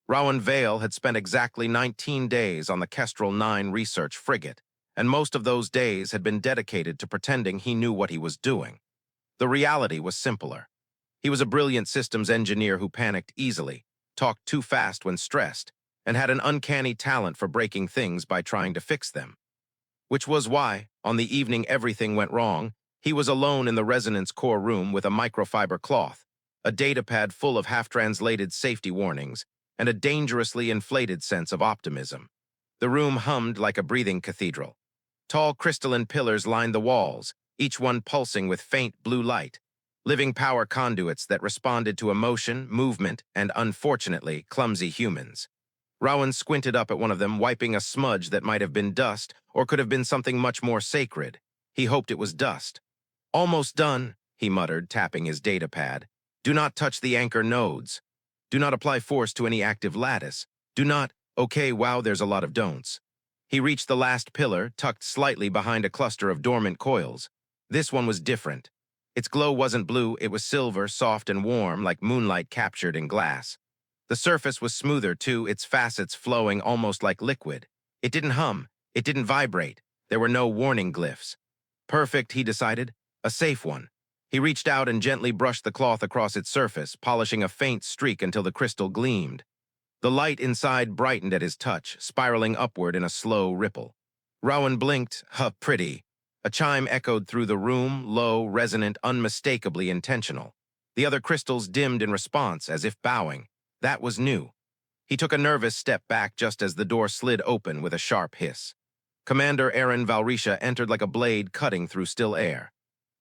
Rowan Vale had spent exactly 19 days on the Kestrel 9 research frigate, and most of those days had been dedicated to pretending he knew what he was doing. The reality was simpler. He was a brilliant systems engineer who panicked easily, talked too fast when stressed, and had an uncanny talent for breaking things by trying to fix them. Which was why, on the evening everything went wrong, he was alone in the resonance core room with a microfiber cloth, a datapad full of half-translated safety warnings, and a dangerously inflated sense of optimism. The room hummed like a breathing cathedral. Tall crystalline pillars lined the walls, each one pulsing with faint blue light, living power conduits that responded to emotion, movement, and, unfortunately, clumsy humans. Rowan squinted up at one of them, wiping a smudge that might have been dust or could have been something much more sacred. He hoped it was dust. "Almost done," he muttered, tapping his datapad. "Do not touch the anchor nodes. Do not apply force to any active lattice. Do not— Okay, wow, there's a lot of don'ts." He reached the last pillar, tucked slightly behind a cluster of dormant coils. This one was different. Its glow wasn't blue, it was silver, soft and warm, like moonlight captured in glass. The surface was smoother, too, its facets flowing almost like liquid. It didn't hum. It didn't vibrate. There were no warning glyphs. Perfect, he decided. A safe one. He reached out and gently brushed the cloth across its surface, polishing a faint streak until the crystal gleamed. The light inside brightened at his touch, spiraling upward in a slow ripple. Rowan blinked. "Huh, pretty." A chime echoed through the room, low, resonant, unmistakably intentional. The other crystals dimmed in response, as if bowing. That was new. He took a nervous step back just as the door slid open with a sharp hiss. Commander Aeryn Val'Risha entered like a blade cutting through still air.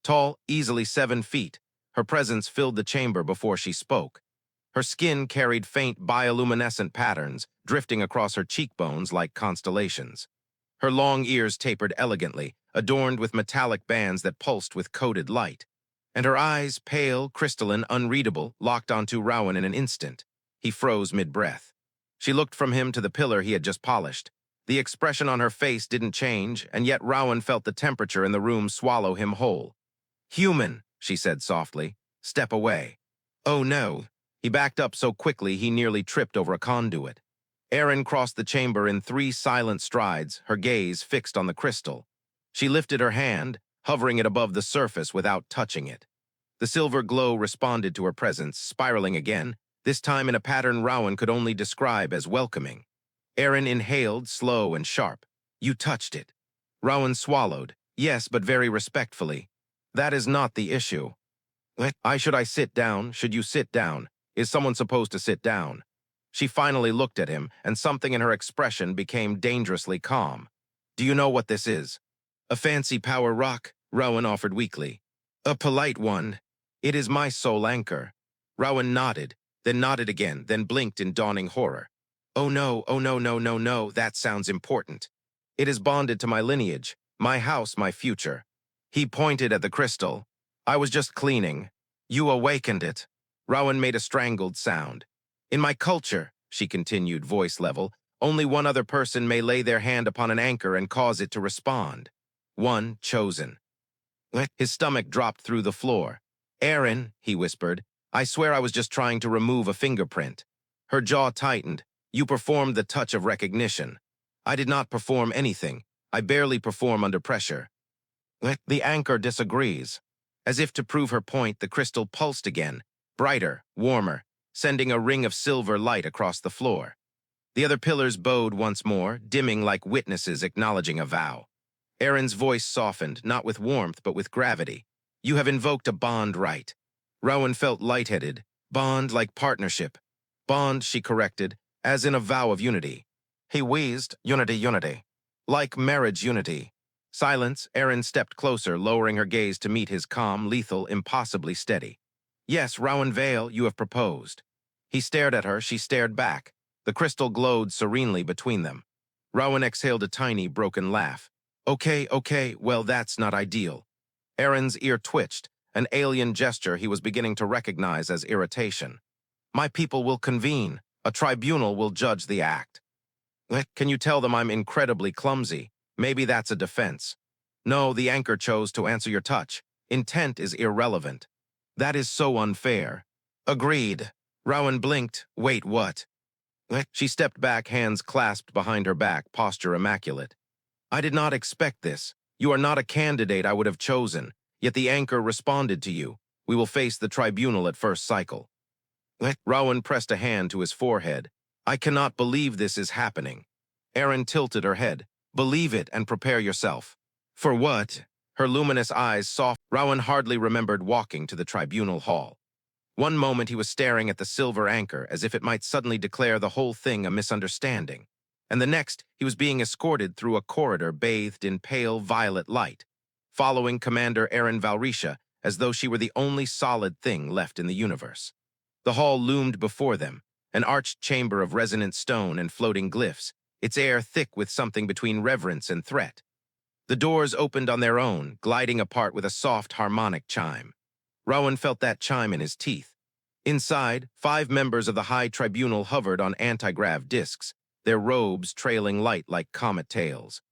Tall, easily 7 feet, her presence filled the chamber before she spoke. Her skin carried faint bioluminescent patterns, drifting across her cheekbones like constellations. Her long ears tapered elegantly, adorned with metallic bands that pulsed with coded light. And her eyes, pale, crystalline, unreadable, locked onto Rowan in an instant. He froze mid-breath. She looked from him to the pillar he had just polished. The expression on her face didn't change, and yet Rowan felt the temperature in the room swallow him whole. "Human," she said softly. "Step away." "Oh no." He backed up so quickly he nearly tripped over a conduit. Aeryn crossed the chamber in 3 silent strides, her gaze fixed on the crystal. She lifted her hand, hovering it above the surface without touching it. The silver glow responded to her presence, spiraling again, this time in a pattern Rowan could only describe as welcoming. Aeryn inhaled, slow and sharp. "You touched it." Rowan swallowed. "Yes, but very respectfully. That is not the issue." Should I sit down? Should you sit down? Is someone supposed to sit down?" She finally looked at him, and something in her expression became dangerously calm. "Do you know what this is?" "A fancy power rock," Rowan offered weakly. "A polite one. It is my soul anchor." Rowan nodded, then nodded again, then blinked in dawning horror. Oh no, no, that sounds important. "It is bonded to my lineage, my house, my future." He pointed at the crystal. "I was just cleaning. You awakened it." Rowan made a strangled sound. "In my culture," she continued, voice level, "only one other person may lay their hand upon an anchor and cause it to respond. One chosen." His stomach dropped through the floor. "Aeryn," he whispered, "I swear I was just trying to remove a fingerprint." Her jaw tightened. "You performed the touch of recognition." "I did not perform anything. I barely perform under pressure." The anchor disagrees. As if to prove her point, the crystal pulsed again, brighter, warmer, sending a ring of silver light across the floor. The other pillars bowed once more, dimming like witnesses acknowledging a vow. Aeryn's voice softened, not with warmth but with gravity. "You have invoked a bond rite." Rowan felt lightheaded. "Bond like partnership." "Bond," she corrected, "as in a vow of unity." He wheezed, "Unity, unity." "Like marriage unity." Silence. Aeryn stepped closer, lowering her gaze to meet his calm, lethal, impossibly steady. "Yes, Rowan Vale, you have proposed." He stared at her, she stared back. The crystal glowed serenely between them. Rowan exhaled a tiny, broken laugh. Okay, well that's not ideal." Aeryn's ear twitched, an alien gesture he was beginning to recognize as irritation. "My people will convene. A tribunal will judge the act." "Can you tell them I'm incredibly clumsy? Maybe that's a defense." "No, the anchor chose to answer your touch. Intent is irrelevant." "That is so unfair." "Agreed." Rowan blinked. "Wait, what?" She stepped back, hands clasped behind her back, posture immaculate. I did not expect this. You are not a candidate I would have chosen, yet the anchor responded to you. We will face the tribunal at first cycle. Rowan pressed a hand to his forehead. I cannot believe this is happening. Aeryn tilted her head. Believe it and prepare yourself. For what? Her luminous eyes soft. Rowan hardly remembered walking to the tribunal hall. One moment he was staring at the silver anchor as if it might suddenly declare the whole thing a misunderstanding, and the next he was being escorted through a corridor bathed in pale violet light, following Commander Aeryn Val'Risha as though she were the only solid thing left in the universe. The hall loomed before them, an arched chamber of resonant stone and floating glyphs, its air thick with something between reverence and threat. The doors opened on their own, gliding apart with a soft harmonic chime. Rowan felt that chime in his teeth. Inside, 5 members of the High Tribunal hovered on anti-grav discs, their robes trailing light like comet tails.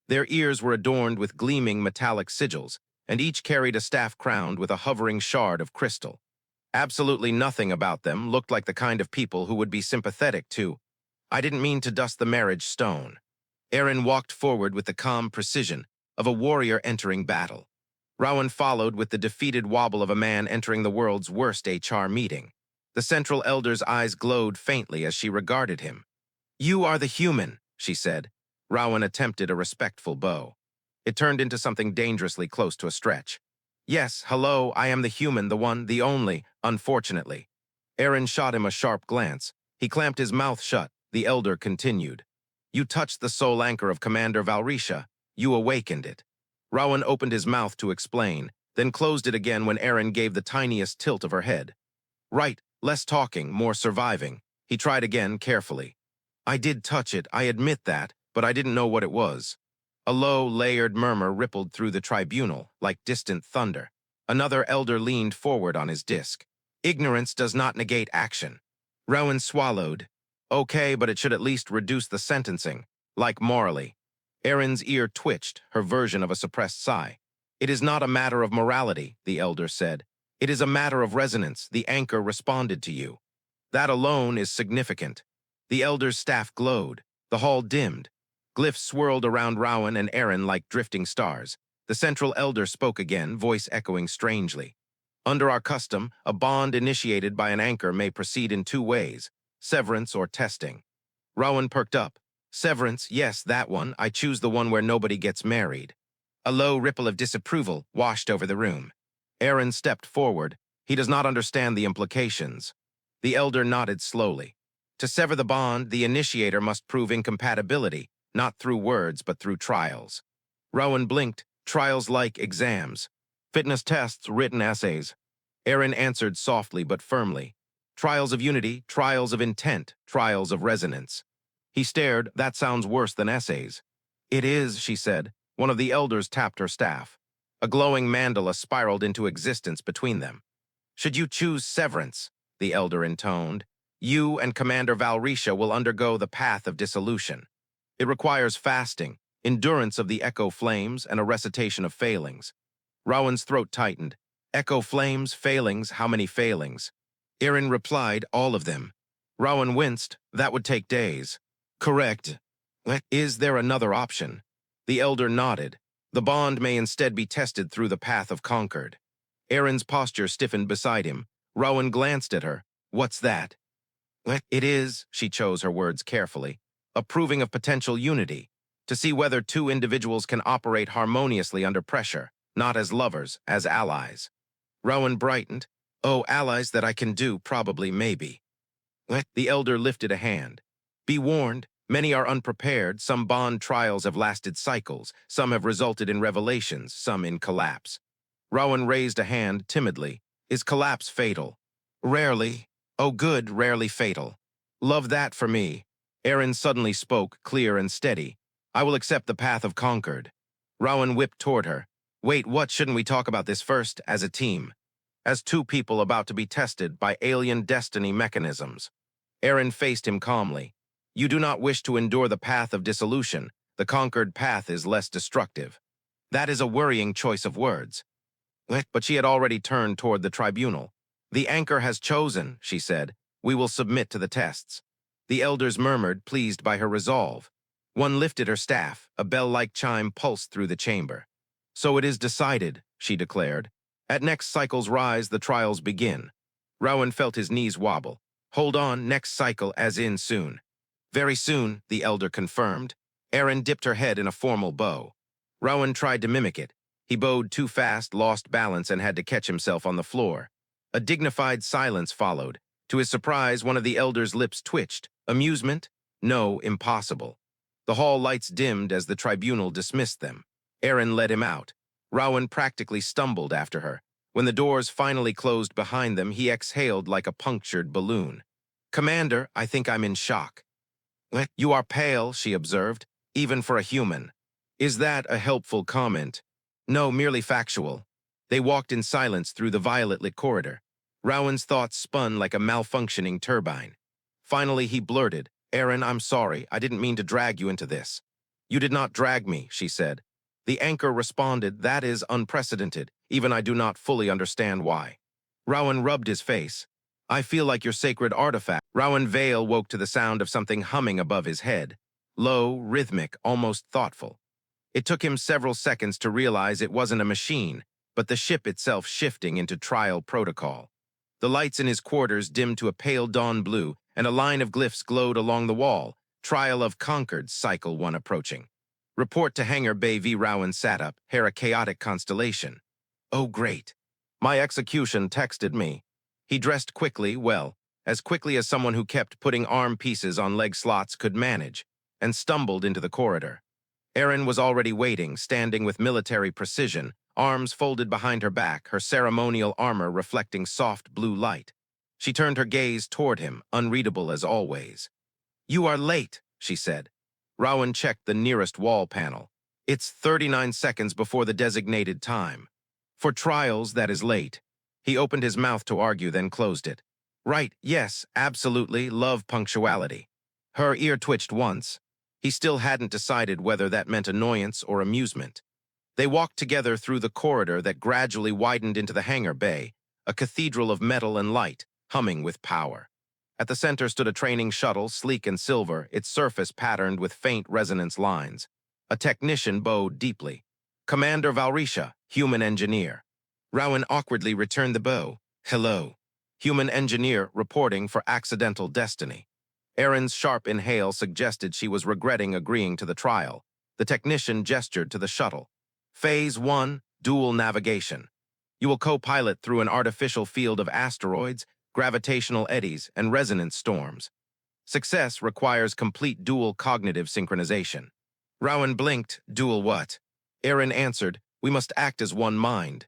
Their ears were adorned with gleaming metallic sigils, and each carried a staff crowned with a hovering shard of crystal. Absolutely nothing about them looked like the kind of people who would be sympathetic to. I didn't mean to dust the marriage stone. Aeryn walked forward with the calm precision of a warrior entering battle. Rowan followed with the defeated wobble of a man entering the world's worst HR meeting. The Central Elder's eyes glowed faintly as she regarded him. You are the human, she said. Rowan attempted a respectful bow. It turned into something dangerously close to a stretch. Yes, hello, I am the human, the one, the only, unfortunately. Aeryn shot him a sharp glance. He clamped his mouth shut. The Elder continued. You touched the soul anchor of Commander Val'Risha. You awakened it. Rowan opened his mouth to explain, then closed it again when Aeryn gave the tiniest tilt of her head. Right, less talking, more surviving. He tried again, carefully. I did touch it, I admit that, but I didn't know what it was. A low, layered murmur rippled through the tribunal, like distant thunder. Another elder leaned forward on his disc. Ignorance does not negate action. Rowan swallowed. Okay, but it should at least reduce the sentencing, like morally. Aeryn's ear twitched, her version of a suppressed sigh. It is not a matter of morality, the elder said. It is a matter of resonance. The anchor responded to you. That alone is significant. The elder's staff glowed. The hall dimmed. Glyphs swirled around Rowan and Aeryn like drifting stars. The central elder spoke again, voice echoing strangely. Under our custom, a bond initiated by an anchor may proceed in 2 ways, severance or testing. Rowan perked up. Severance, yes, that one. I choose the one where nobody gets married. A low ripple of disapproval washed over the room. Aeryn stepped forward. He does not understand the implications. The elder nodded slowly. To sever the bond, the initiator must prove incompatibility, not through words but through trials. Rowan blinked. Trials like exams. Fitness tests, written essays. Aeryn answered softly but firmly. Trials of unity, trials of intent, trials of resonance. He stared. That sounds worse than essays. It is, she said. One of the elders tapped her staff. A glowing mandala spiraled into existence between them. Should you choose severance, the elder intoned, you and Commander Val'Risha will undergo the path of dissolution. It requires fasting, endurance of the echo flames, and a recitation of failings. Rowan's throat tightened. Echo flames, failings, how many failings? Aeryn replied, all of them. Rowan winced. That would take days. Correct. Is there another option? The elder nodded. The bond may instead be tested through the path of Concord. Aeryn's posture stiffened beside him. Rowan glanced at her. What's that? It is, she chose her words carefully, a proving of potential unity, to see whether 2 individuals can operate harmoniously under pressure, not as lovers, as allies. Rowan brightened. Oh, allies that I can do, probably, maybe. The elder lifted a hand. Be warned, many are unprepared. Some bond trials have lasted cycles. Some have resulted in revelations, some in collapse. Rowan raised a hand timidly. Is collapse fatal? Rarely. Oh good, rarely fatal. Love that for me. Aeryn suddenly spoke, clear and steady. I will accept the path of Concord. Rowan whipped toward her. Wait, what? Shouldn't we talk about this first, as a team? As 2 people about to be tested by alien destiny mechanisms. Aeryn faced him calmly. You do not wish to endure the path of dissolution. The Concord path is less destructive. That is a worrying choice of words. But she had already turned toward the tribunal. The anchor has chosen, she said. We will submit to the tests. The elders murmured, pleased by her resolve. One lifted her staff, a bell-like chime pulsed through the chamber. So it is decided, she declared. At next cycle's rise, the trials begin. Rowan felt his knees wobble. Hold on, next cycle as in soon. Very soon, the elder confirmed. Aeryn dipped her head in a formal bow. Rowan tried to mimic it. He bowed too fast, lost balance, and had to catch himself on the floor. A dignified silence followed. To his surprise, one of the elders' lips twitched. Amusement? No, impossible. The hall lights dimmed as the tribunal dismissed them. Aeryn led him out. Rowan practically stumbled after her. When the doors finally closed behind them, he exhaled like a punctured balloon. Commander, I think I'm in shock. You are pale, she observed, even for a human. Is that a helpful comment? No, merely factual. They walked in silence through the violet-lit corridor. Rowan's thoughts spun like a malfunctioning turbine. Finally, he blurted, Aeryn, I'm sorry, I didn't mean to drag you into this. You did not drag me, she said. The anchor responded, that is unprecedented, even I do not fully understand why. Rowan rubbed his face. I feel like your sacred artifact. Rowan Vale woke to the sound of something humming above his head. Low, rhythmic, almost thoughtful. It took him several seconds to realize it wasn't a machine, but the ship itself shifting into trial protocol. The lights in his quarters dimmed to a pale dawn blue, and a line of glyphs glowed along the wall. Trial of Concord, Cycle 1 approaching. Report to Hangar Bay v. Rowan sat up, hair a chaotic constellation. Oh, great. My execution texted me. He dressed quickly, well, as quickly as someone who kept putting arm pieces on leg slots could manage, and stumbled into the corridor. Aeryn was already waiting, standing with military precision, arms folded behind her back, her ceremonial armor reflecting soft blue light. She turned her gaze toward him, unreadable as always. You are late, she said. Rowan checked the nearest wall panel. It's 39 seconds before the designated time. For trials, that is late. He opened his mouth to argue, then closed it. Right, yes, absolutely, love punctuality. Her ear twitched once. He still hadn't decided whether that meant annoyance or amusement. They walked together through the corridor that gradually widened into the hangar bay, a cathedral of metal and light, humming with power. At the center stood a training shuttle, sleek and silver, its surface patterned with faint resonance lines. A technician bowed deeply. Commander Val'Risha, human engineer. Rowan awkwardly returned the bow. Hello. Human engineer reporting for accidental destiny. Aeryn's sharp inhale suggested she was regretting agreeing to the trial. The technician gestured to the shuttle. Phase 1, dual navigation. You will co-pilot through an artificial field of asteroids, gravitational eddies, and resonance storms. Success requires complete dual cognitive synchronization. Rowan blinked, dual what? Aeryn answered, we must act as one mind.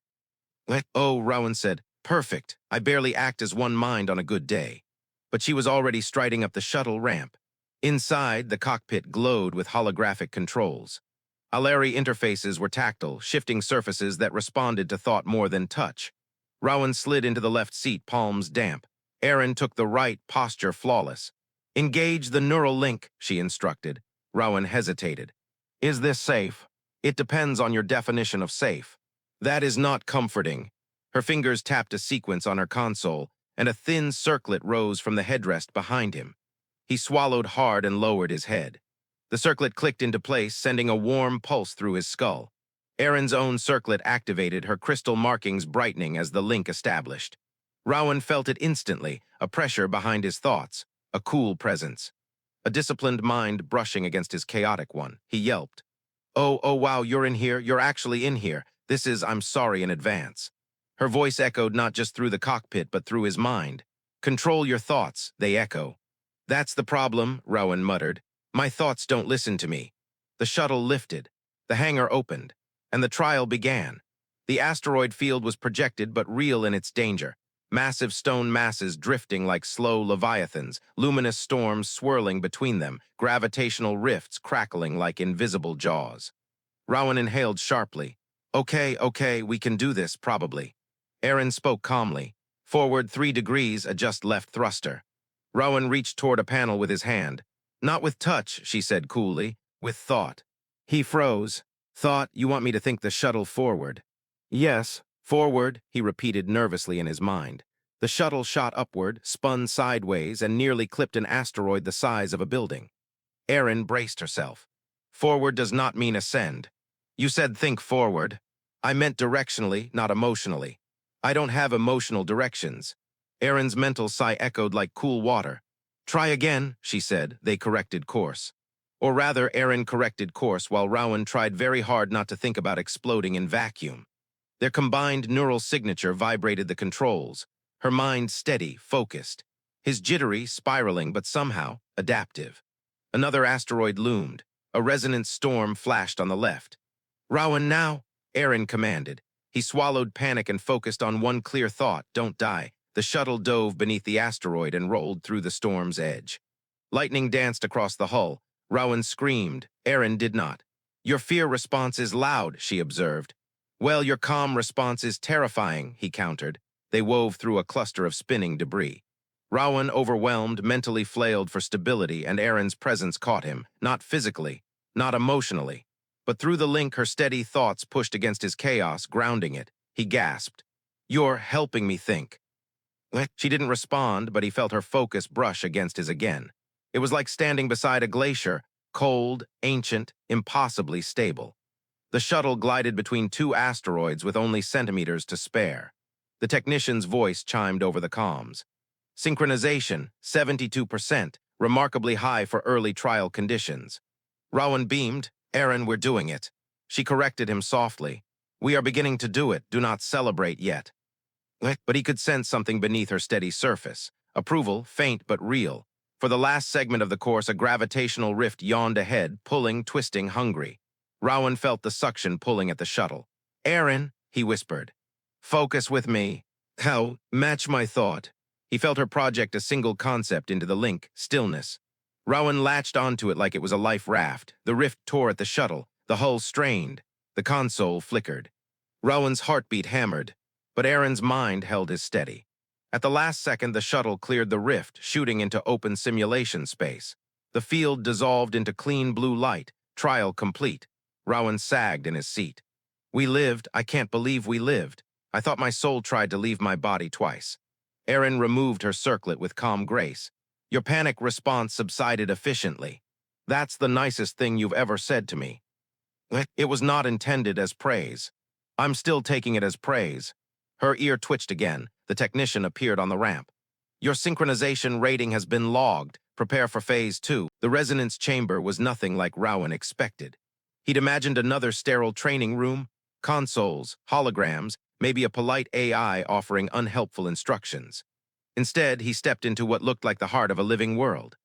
Oh, Rowan said, perfect. I barely act as one mind on a good day. But she was already striding up the shuttle ramp. Inside, the cockpit glowed with holographic controls. Aleri interfaces were tactile, shifting surfaces that responded to thought more than touch. Rowan slid into the left seat, palms damp. Aeryn took the right, posture flawless. Engage the neural link, she instructed. Rowan hesitated. Is this safe? It depends on your definition of safe. That is not comforting. Her fingers tapped a sequence on her console, and a thin circlet rose from the headrest behind him. He swallowed hard and lowered his head. The circlet clicked into place, sending a warm pulse through his skull. Aeryn's own circlet activated, her crystal markings brightening as the link established. Rowan felt it instantly, a pressure behind his thoughts, a cool presence. A disciplined mind brushing against his chaotic one. He yelped. Oh, wow, you're in here. You're actually in here. I'm sorry in advance. Her voice echoed not just through the cockpit, but through his mind. Control your thoughts, they echo. That's the problem, Rowan muttered. My thoughts don't listen to me. The shuttle lifted. The hangar opened. And the trial began. The asteroid field was projected but real in its danger. Massive stone masses drifting like slow leviathans, luminous storms swirling between them, gravitational rifts crackling like invisible jaws. Rowan inhaled sharply. Okay, we can do this, probably. Aeryn spoke calmly. Forward 3 degrees, adjust left thruster. Rowan reached toward a panel with his hand. Not with touch, she said coolly, with thought. He froze. Thought, you want me to think the shuttle forward? Yes, forward, he repeated nervously in his mind. The shuttle shot upward, spun sideways, and nearly clipped an asteroid the size of a building. Aeryn braced herself. Forward does not mean ascend. You said think forward. I meant directionally, not emotionally. I don't have emotional directions. Aeryn's mental sigh echoed like cool water. Try again, she said. They corrected course. Or rather, Aeryn corrected course while Rowan tried very hard not to think about exploding in vacuum. Their combined neural signature vibrated the controls, her mind steady, focused. His jittery, spiraling, but somehow adaptive. Another asteroid loomed. A resonant storm flashed on the left. Rowan, now, Aeryn commanded. He swallowed panic and focused on one clear thought, don't die. The shuttle dove beneath the asteroid and rolled through the storm's edge. Lightning danced across the hull. Rowan screamed. Aeryn did not. Your fear response is loud, she observed. Well, your calm response is terrifying, he countered. They wove through a cluster of spinning debris. Rowan, overwhelmed, mentally flailed for stability, and Aeryn's presence caught him, not physically, not emotionally. But through the link, her steady thoughts pushed against his chaos, grounding it. He gasped. You're helping me think. She didn't respond, but he felt her focus brush against his again. It was like standing beside a glacier, cold, ancient, impossibly stable. The shuttle glided between two asteroids with only centimeters to spare. The technician's voice chimed over the comms. Synchronization, 72%, remarkably high for early trial conditions. Rowan beamed. Aeryn, we're doing it. She corrected him softly. We are beginning to do it. Do not celebrate yet. But he could sense something beneath her steady surface. Approval, faint but real. For the last segment of the course, a gravitational rift yawned ahead, pulling, twisting, hungry. Rowan felt the suction pulling at the shuttle. Aeryn, he whispered. Focus with me. How? Match my thought. He felt her project a single concept into the link, stillness. Rowan latched onto it like it was a life raft. The rift tore at the shuttle. The hull strained. The console flickered. Rowan's heartbeat hammered, but Aeryn's mind held his steady. At the last second, the shuttle cleared the rift, shooting into open simulation space. The field dissolved into clean blue light, trial complete. Rowan sagged in his seat. We lived. I can't believe we lived. I thought my soul tried to leave my body twice. Aeryn removed her circlet with calm grace. Your panic response subsided efficiently. That's the nicest thing you've ever said to me. It was not intended as praise. I'm still taking it as praise. Her ear twitched again. The technician appeared on the ramp. Your synchronization rating has been logged. Prepare for phase 2. The resonance chamber was nothing like Rowan expected. He'd imagined another sterile training room, consoles, holograms, maybe a polite AI offering unhelpful instructions. Instead, he stepped into what looked like the heart of a living world.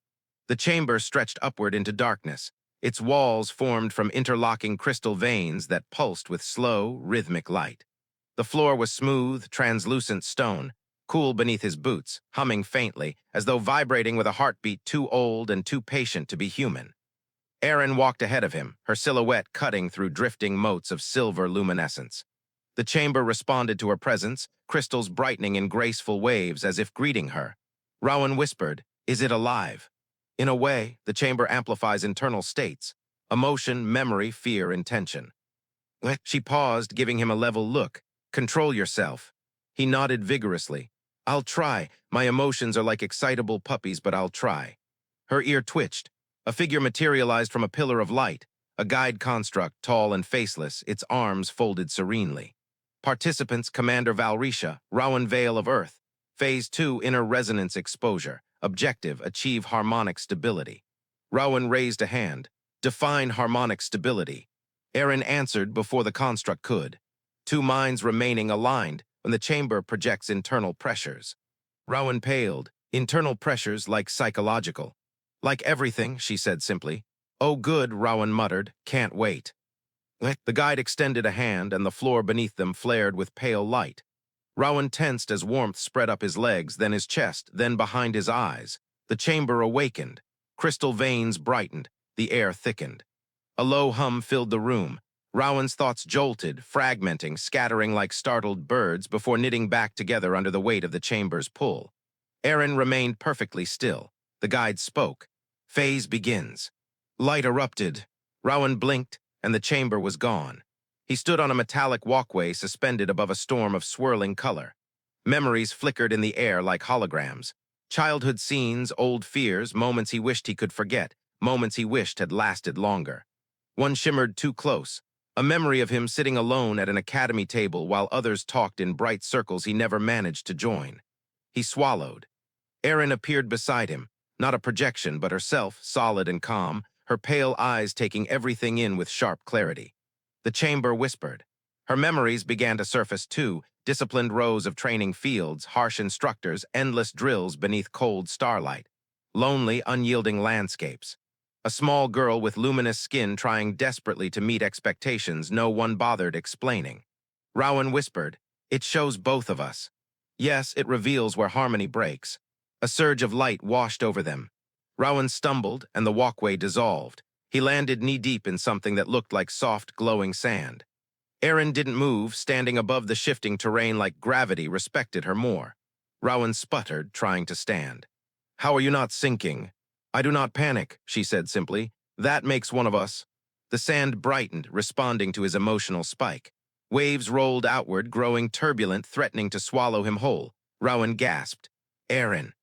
The chamber stretched upward into darkness. Its walls formed from interlocking crystal veins that pulsed with slow, rhythmic light. The floor was smooth, translucent stone, cool beneath his boots, humming faintly, as though vibrating with a heartbeat too old and too patient to be human. Aeryn walked ahead of him, her silhouette cutting through drifting motes of silver luminescence. The chamber responded to her presence, crystals brightening in graceful waves as if greeting her. Rowan whispered, Is it alive? In a way, the chamber amplifies internal states, emotion, memory, fear, intention. She paused, giving him a level look. Control yourself. He nodded vigorously. I'll try. My emotions are like excitable puppies, but I'll try. Her ear twitched. A figure materialized from a pillar of light, a guide construct, tall and faceless, its arms folded serenely. Participants, Commander Val'Risha, Rowan Vale of Earth. Phase 2, Inner Resonance Exposure. Objective, achieve harmonic stability. Rowan raised a hand. Define harmonic stability. Aeryn answered before the construct could. Two minds remaining aligned when the chamber projects internal pressures. Rowan paled. Internal pressures like psychological. Like everything, she said simply. Oh good, Rowan muttered. Can't wait. The guide extended a hand and the floor beneath them flared with pale light. Rowan tensed as warmth spread up his legs, then his chest, then behind his eyes. The chamber awakened. Crystal veins brightened. The air thickened. A low hum filled the room. Rowan's thoughts jolted, fragmenting, scattering like startled birds before knitting back together under the weight of the chamber's pull. Aeryn remained perfectly still. The guide spoke. Phase begins. Light erupted. Rowan blinked, and the chamber was gone. He stood on a metallic walkway suspended above a storm of swirling color. Memories flickered in the air like holograms. Childhood scenes, old fears, moments he wished he could forget, moments he wished had lasted longer. One shimmered too close, a memory of him sitting alone at an academy table while others talked in bright circles he never managed to join. He swallowed. Aeryn appeared beside him, not a projection but herself, solid and calm, her pale eyes taking everything in with sharp clarity. The chamber whispered. Her memories began to surface too, disciplined rows of training fields, harsh instructors, endless drills beneath cold starlight. Lonely, unyielding landscapes. A small girl with luminous skin trying desperately to meet expectations no one bothered explaining. Rowan whispered, "It shows both of us." Yes, it reveals where harmony breaks. A surge of light washed over them. Rowan stumbled, and the walkway dissolved. He landed knee-deep in something that looked like soft, glowing sand. Aeryn didn't move, standing above the shifting terrain like gravity respected her more. Rowan sputtered, trying to stand. "How are you not sinking?" "I do not panic," she said simply. "That makes one of us." The sand brightened, responding to his emotional spike. Waves rolled outward, growing turbulent, threatening to swallow him whole. Rowan gasped. "Aeryn."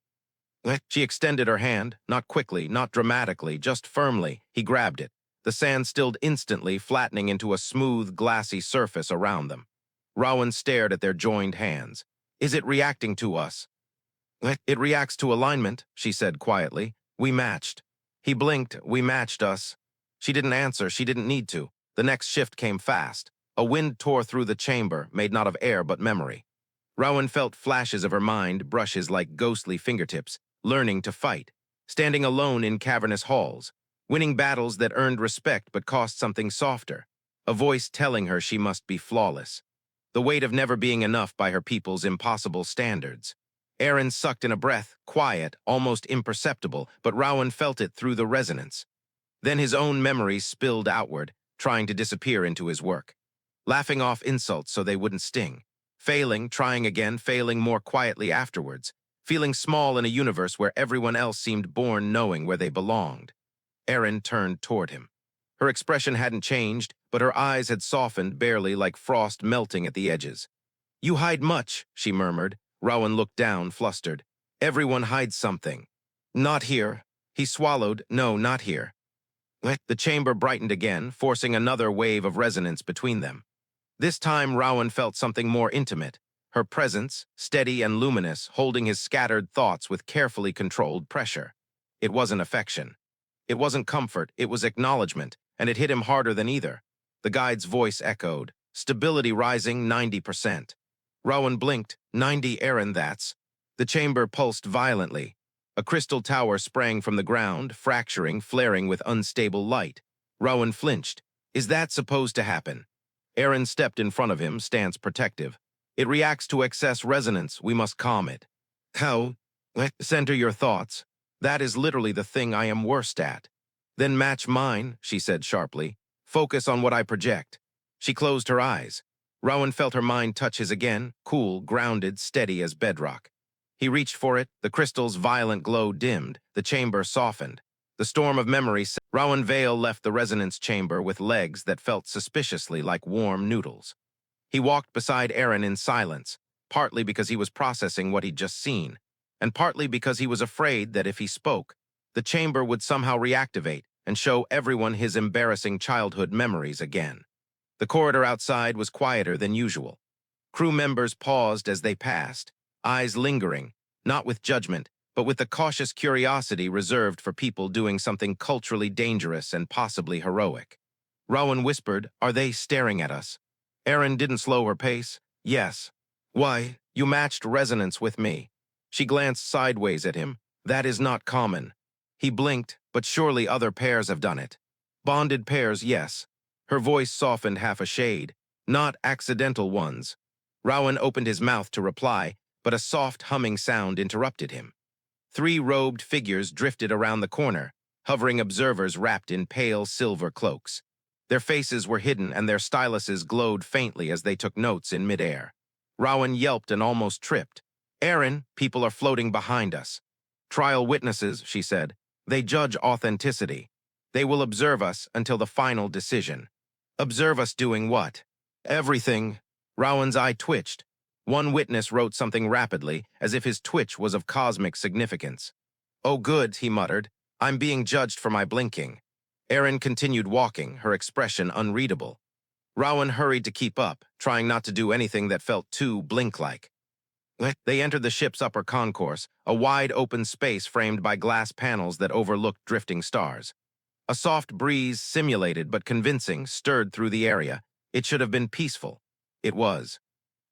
She extended her hand, not quickly, not dramatically, just firmly. He grabbed it. The sand stilled instantly, flattening into a smooth, glassy surface around them. Rowan stared at their joined hands. "Is it reacting to us?" "It reacts to alignment," she said quietly. "We matched." He blinked. "We matched us." She didn't answer. She didn't need to. The next shift came fast. A wind tore through the chamber, made not of air but memory. Rowan felt flashes of her mind, brushes like ghostly fingertips, learning to fight, standing alone in cavernous halls, winning battles that earned respect but cost something softer, a voice telling her she must be flawless. The weight of never being enough by her people's impossible standards. Aeryn sucked in a breath, quiet, almost imperceptible, but Rowan felt it through the resonance. Then his own memories spilled outward, trying to disappear into his work. Laughing off insults so they wouldn't sting. Failing, trying again, failing more quietly afterwards. Feeling small in a universe where everyone else seemed born knowing where they belonged. Aeryn turned toward him. Her expression hadn't changed, but her eyes had softened barely, like frost melting at the edges. "You hide much," she murmured. Rowan looked down, flustered. "Everyone hides something." "Not here." He swallowed. "No, not here." The chamber brightened again, forcing another wave of resonance between them. This time Rowan felt something more intimate. Her presence, steady and luminous, holding his scattered thoughts with carefully controlled pressure. It wasn't affection. It wasn't comfort, it was acknowledgement, and it hit him harder than either. The guide's voice echoed, stability rising 90%. Rowan blinked. 90, Aeryn, that's. The chamber pulsed violently. A crystal tower sprang from the ground, fracturing, flaring with unstable light. Rowan flinched. "Is that supposed to happen?" Aeryn stepped in front of him, stance protective. "It reacts to excess resonance. We must calm it." "How?" "Center your thoughts. That is literally the thing I am worst at." "Then match mine," she said sharply. "Focus on what I project." She closed her eyes. Rowan felt her mind touch his again, cool, grounded, steady as bedrock. He reached for it, the crystal's violent glow dimmed, the chamber softened. The storm of memory. Rowan Vale left the resonance chamber with legs that felt suspiciously like warm noodles. He walked beside Aeryn in silence, partly because he was processing what he'd just seen, and partly because he was afraid that if he spoke, the chamber would somehow reactivate and show everyone his embarrassing childhood memories again. The corridor outside was quieter than usual. Crew members paused as they passed, eyes lingering, not with judgment, but with the cautious curiosity reserved for people doing something culturally dangerous and possibly heroic. Rowan whispered, "Are they staring at us?" Aeryn didn't slow her pace. "Yes." "Why, you matched resonance with me." She glanced sideways at him. "That is not common." He blinked, "But surely other pairs have done it." "Bonded pairs, yes." Her voice softened half a shade. "Not accidental ones." Rowan opened his mouth to reply, but a soft humming sound interrupted him. 3 robed figures drifted around the corner, hovering observers wrapped in pale silver cloaks. Their faces were hidden and their styluses glowed faintly as they took notes in midair. Rowan yelped and almost tripped. "Aeryn, people are floating behind us." "Trial witnesses," she said. "They judge authenticity. They will observe us until the final decision." "Observe us doing what?" "Everything." Rowan's eye twitched. One witness wrote something rapidly, as if his twitch was of cosmic significance. "Oh good," he muttered. "I'm being judged for my blinking." Aeryn continued walking, her expression unreadable. Rowan hurried to keep up, trying not to do anything that felt too blink-like. They entered the ship's upper concourse, a wide open space framed by glass panels that overlooked drifting stars. A soft breeze, simulated but convincing, stirred through the area. It should have been peaceful. It was.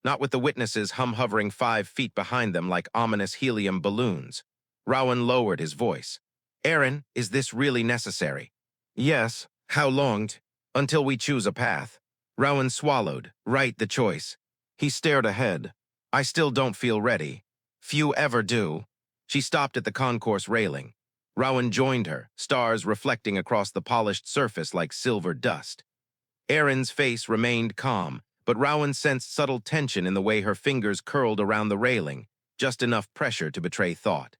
Not with the witnesses hovering 5 feet behind them like ominous helium balloons. Rowan lowered his voice. "Aeryn, is this really necessary?" "Yes. How long? Until we choose a path." Rowan swallowed. Right, the choice. He stared ahead. "I still don't feel ready." "Few ever do." She stopped at the concourse railing. Rowan joined her, stars reflecting across the polished surface like silver dust. Aeryn's face remained calm, but Rowan sensed subtle tension in the way her fingers curled around the railing, just enough pressure to betray thought.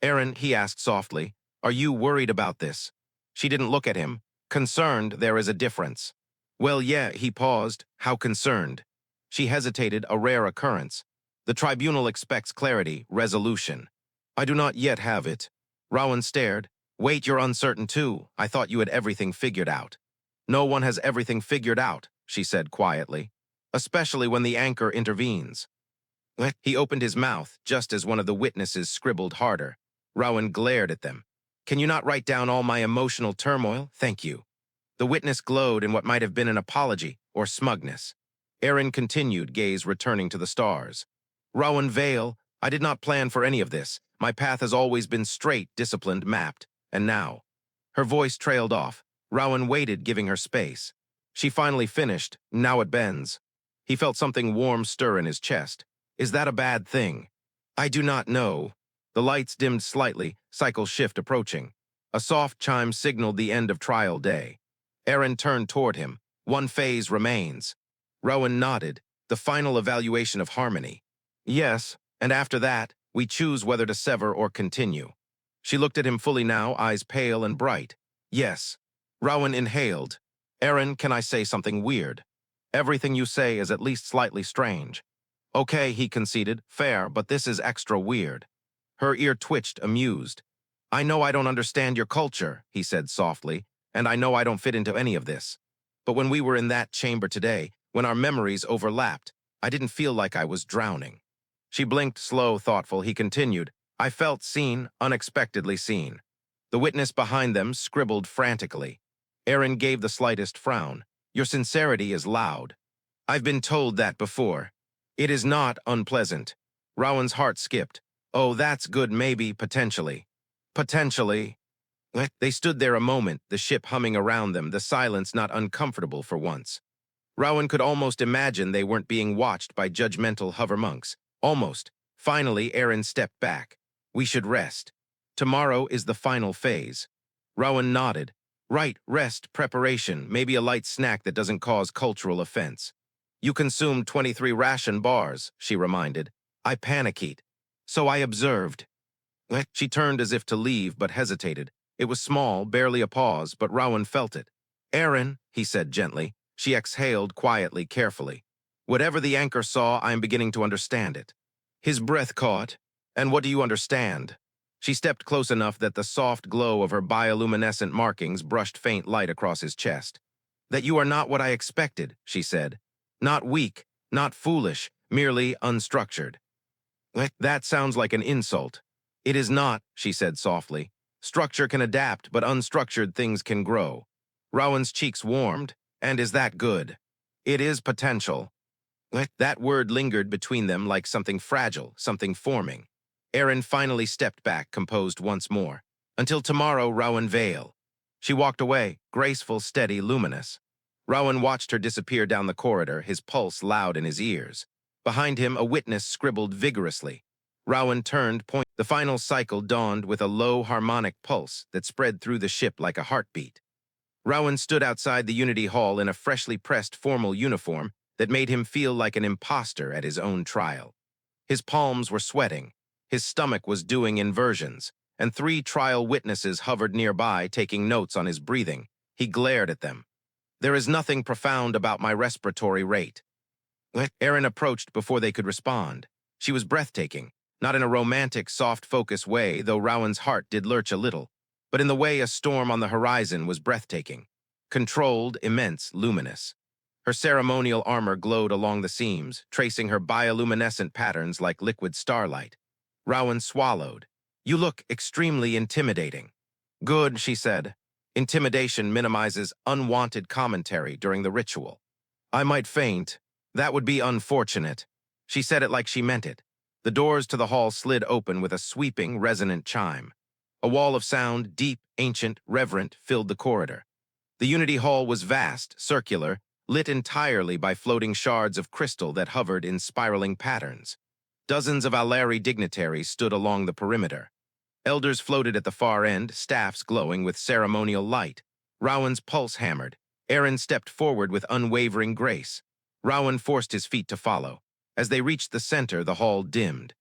"Aeryn," he asked softly, "are you worried about this?" She didn't look at him. "Concerned, there is a difference." "Well, yeah," he paused. "How concerned?" She hesitated, a rare occurrence. "The tribunal expects clarity, resolution." "I do not yet have it." Rowan stared. "Wait, you're uncertain too. I thought you had everything figured out." "No one has everything figured out," she said quietly, "especially when the anchor intervenes." He opened his mouth just as one of the witnesses scribbled harder. Rowan glared at them. "Can you not write down all my emotional turmoil? Thank you." The witness glowed in what might have been an apology or smugness. Aeryn continued, gaze returning to the stars. "Rowan Vale, I did not plan for any of this. My path has always been straight, disciplined, mapped. And now." Her voice trailed off. Rowan waited, giving her space. She finally finished. "Now it bends." He felt something warm stir in his chest. "Is that a bad thing?" "I do not know." The lights dimmed slightly, cycle shift approaching. A soft chime signaled the end of trial day. Aeryn turned toward him. "One phase remains." Rowan nodded. "The final evaluation of harmony." "Yes, and after that, we choose whether to sever or continue." She looked at him fully now, eyes pale and bright. "Yes." Rowan inhaled. "Aeryn, can I say something weird?" "Everything you say is at least slightly strange." "Okay," he conceded. "Fair, but this is extra weird." Her ear twitched, amused. "I know I don't understand your culture," he said softly, "and I know I don't fit into any of this. But when we were in that chamber today, when our memories overlapped, I didn't feel like I was drowning." She blinked, slow, thoughtful. He continued, "I felt seen, unexpectedly seen." The witness behind them scribbled frantically. Aeryn gave the slightest frown. "Your sincerity is loud." "I've been told that before." "It is not unpleasant." Rowan's heart skipped. "Oh, that's good, maybe, potentially." "Potentially." They stood there a moment, the ship humming around them, the silence not uncomfortable for once. Rowan could almost imagine they weren't being watched by judgmental hover monks. Almost. Finally, Aeryn stepped back. "We should rest. Tomorrow is the final phase." Rowan nodded. "Right, rest, preparation, maybe a light snack that doesn't cause cultural offense." "You consumed 23 ration bars," she reminded. "I panicked. So I observed." She turned as if to leave, but hesitated. It was small, barely a pause, but Rowan felt it. "Aeryn," he said gently. She exhaled quietly, carefully. "Whatever the anchor saw, I am beginning to understand it." His breath caught. "And what do you understand?" She stepped close enough that the soft glow of her bioluminescent markings brushed faint light across his chest. "That you are not what I expected," she said. "Not weak, not foolish, merely unstructured." "That sounds like an insult." "It is not," she said softly. "Structure can adapt, but unstructured things can grow." Rowan's cheeks warmed. "And is that good?" "It is potential." That word lingered between them like something fragile, something forming. Aeryn finally stepped back, composed once more. "Until tomorrow, Rowan Vale." She walked away, graceful, steady, luminous. Rowan watched her disappear down the corridor, his pulse loud in his ears. Behind him, a witness scribbled vigorously. Rowan turned, point. The final cycle dawned with a low harmonic pulse that spread through the ship like a heartbeat. Rowan stood outside the Unity Hall in a freshly pressed formal uniform that made him feel like an imposter at his own trial. His palms were sweating, his stomach was doing inversions, and 3 trial witnesses hovered nearby, taking notes on his breathing. He glared at them. "There is nothing profound about my respiratory rate." Aeryn approached before they could respond. She was breathtaking, not in a romantic, soft-focus way, though Rowan's heart did lurch a little, but in the way a storm on the horizon was breathtaking. Controlled, immense, luminous. Her ceremonial armor glowed along the seams, tracing her bioluminescent patterns like liquid starlight. Rowan swallowed. "You look extremely intimidating." "Good," she said. Intimidation minimizes unwanted commentary during the ritual. "I might faint. That would be unfortunate." She said it like she meant it. The doors to the hall slid open with a sweeping, resonant chime. A wall of sound, deep, ancient, reverent, filled the corridor. The Unity Hall was vast, circular, lit entirely by floating shards of crystal that hovered in spiraling patterns. Dozens of Aleri dignitaries stood along the perimeter. Elders floated at the far end, staffs glowing with ceremonial light. Rowan's pulse hammered. Aeryn stepped forward with unwavering grace. Rowan forced his feet to follow. As they reached the center, the hall dimmed.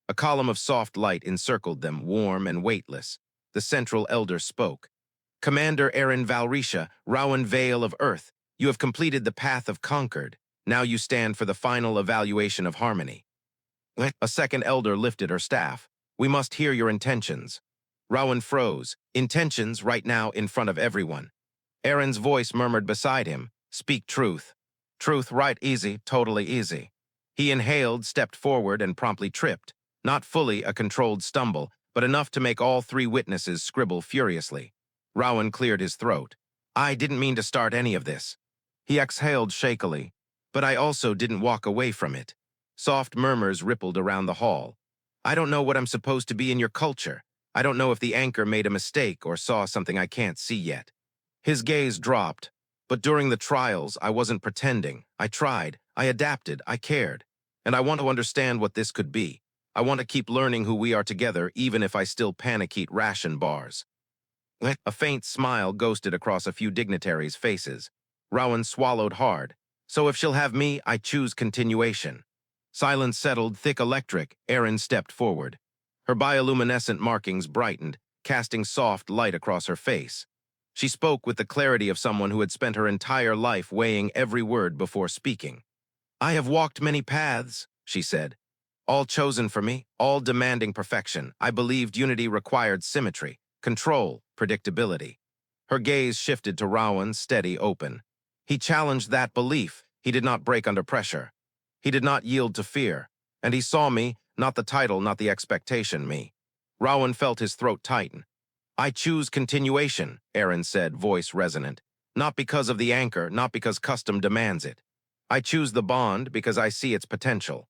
A column of soft light encircled them, warm and weightless. The central elder spoke. "Commander Aeryn Val'Risha, Rowan Vale of Earth, you have completed the path of Concord. Now you stand for the final evaluation of harmony." A second elder lifted her staff. "We must hear your intentions." Rowan froze. Intentions right now in front of everyone. Aeryn's voice murmured beside him. "Speak truth." "Truth right easy, totally easy." He inhaled, stepped forward, and promptly tripped. Not fully a controlled stumble, but enough to make all three witnesses scribble furiously. Rowan cleared his throat. "I didn't mean to start any of this." He exhaled shakily. "But I also didn't walk away from it." Soft murmurs rippled around the hall. "I don't know what I'm supposed to be in your culture. I don't know if the anchor made a mistake or saw something I can't see yet." His gaze dropped. "But during the trials, I wasn't pretending. I tried. I adapted. I cared. And I want to understand what this could be. I want to keep learning who we are together, even if I still panic eat ration bars." A faint smile ghosted across a few dignitaries' faces. Rowan swallowed hard. "So if she'll have me, I choose continuation." Silence settled, thick electric. Aeryn stepped forward. Her bioluminescent markings brightened, casting soft light across her face. She spoke with the clarity of someone who had spent her entire life weighing every word before speaking. "I have walked many paths," she said. "All chosen for me, all demanding perfection. I believed unity required symmetry, control, predictability." Her gaze shifted to Rowan, steady, open. He challenged that belief. He did not break under pressure. He did not yield to fear. And he saw me, not the title, not the expectation, me. Rowan felt his throat tighten. "I choose continuation," Aeryn said, voice resonant. "Not because of the anchor, not because custom demands it. I choose the bond because I see its potential."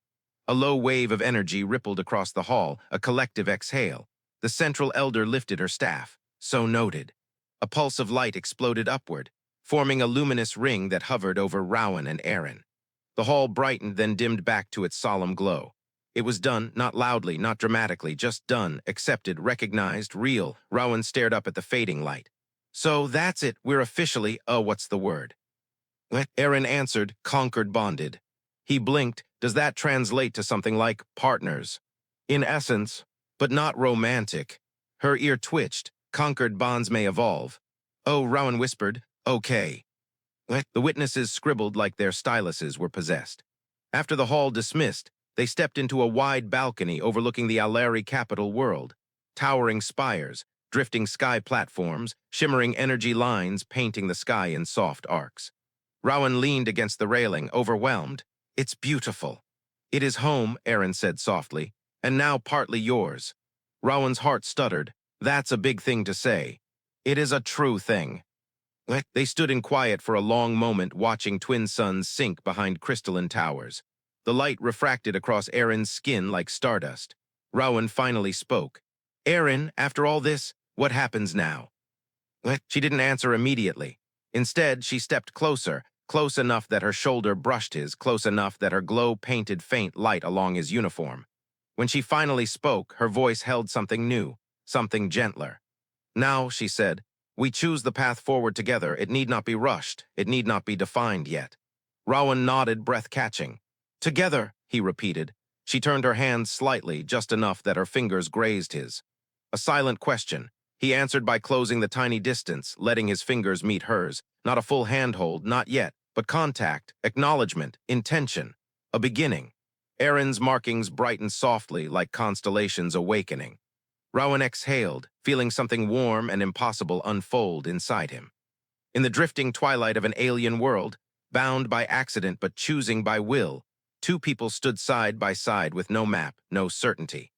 A low wave of energy rippled across the hall, a collective exhale. The central elder lifted her staff. "So noted." A pulse of light exploded upward, forming a luminous ring that hovered over Rowan and Aeryn. The hall brightened, then dimmed back to its solemn glow. It was done, not loudly, not dramatically, just done, accepted, recognized, real. Rowan stared up at the fading light. "So that's it, we're officially, what's the word?" Aeryn answered, "Concord bonded." He blinked. "Does that translate to something like partners?" "In essence, but not romantic." Her ear twitched. "Concord bonds may evolve." "Oh," Rowan whispered, "okay." The witnesses scribbled like their styluses were possessed. After the hall dismissed, they stepped into a wide balcony overlooking the Aleri capital world. Towering spires, drifting sky platforms, shimmering energy lines painting the sky in soft arcs. Rowan leaned against the railing, overwhelmed. "It's beautiful." "It is home," Aeryn said softly, "and now partly yours." Rowan's heart stuttered. "That's a big thing to say." "It is a true thing." They stood in quiet for a long moment, watching twin suns sink behind crystalline towers. The light refracted across Aeryn's skin like stardust. Rowan finally spoke. "Aeryn, after all this, what happens now?" She didn't answer immediately. Instead, she stepped closer, close enough that her shoulder brushed his, close enough that her glow painted faint light along his uniform. When she finally spoke, her voice held something new, something gentler. "Now," she said, "we choose the path forward together. It need not be rushed. It need not be defined yet." Rowan nodded, breath catching. "Together," he repeated. She turned her hand slightly, just enough that her fingers grazed his. A silent question. He answered by closing the tiny distance, letting his fingers meet hers. Not a full handhold, not yet, but contact, acknowledgement, intention. A beginning. Aeryn's markings brightened softly like constellations awakening. Rowan exhaled, feeling something warm and impossible unfold inside him. In the drifting twilight of an alien world, bound by accident but choosing by will, two people stood side by side with no map, no certainty.